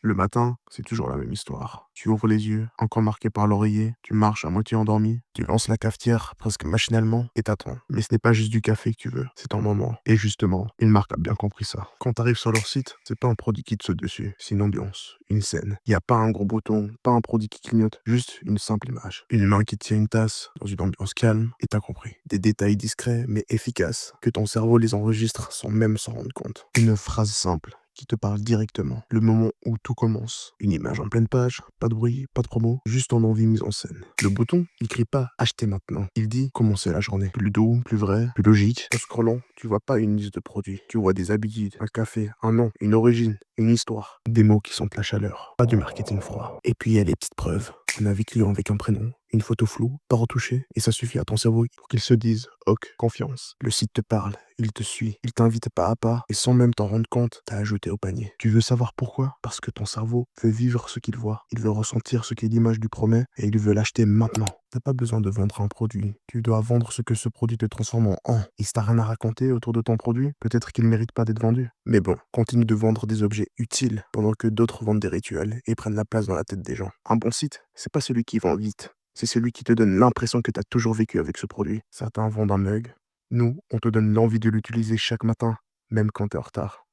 Le matin, c'est toujours la même histoire. Tu ouvres les yeux, encore marqué par l'oreiller, tu marches à moitié endormi, tu lances la cafetière presque machinalement et t'attends. Mais ce n'est pas juste du café que tu veux, c'est ton moment. Et justement, une marque a bien compris ça. Quand t'arrives sur leur site, c'est pas un produit qui te saute dessus, c'est une ambiance, une scène. Y a pas un gros bouton, pas un produit qui clignote, juste une simple image. Une main qui tient une tasse, dans une ambiance calme, et t'as compris. Des détails discrets mais efficaces, que ton cerveau les enregistre sans même s'en rendre compte. Une phrase simple qui te parle directement. Le moment où tout commence. Une image en pleine page, pas de bruit, pas de promo, juste ton envie mise en scène. Le bouton, il crie pas acheter maintenant. Il dit commencer la journée. Plus doux, plus vrai, plus logique. En scrollant, tu vois pas une liste de produits. Tu vois des habitudes, un café, un nom, une origine, une histoire. Des mots qui sentent la chaleur. Pas du marketing froid. Et puis il y a les petites preuves. On a vécu avec un prénom, une photo floue, pas retouchée, et ça suffit à ton cerveau pour qu'il se dise ok, confiance. Le site te parle, il te suit, il t'invite pas à pas, et sans même t'en rendre compte, t'as ajouté au panier. Tu veux savoir pourquoi? Parce que ton cerveau veut vivre ce qu'il voit, il veut ressentir ce que l'image lui promet, et il veut l'acheter maintenant. T'as pas besoin de vendre un produit, tu dois vendre ce que ce produit te transforme en un. Et si t'as rien à raconter autour de ton produit, peut-être qu'il mérite pas d'être vendu. Mais bon, continue de vendre des objets utiles, pendant que d'autres vendent des rituels, et prennent la place dans la tête des gens. Un bon site, c'est pas celui qui vend vite, c'est celui qui te donne l'impression que tu as toujours vécu avec ce produit. Certains vendent un mug. Nous, on te donne l'envie de l'utiliser chaque matin, même quand tu es en retard.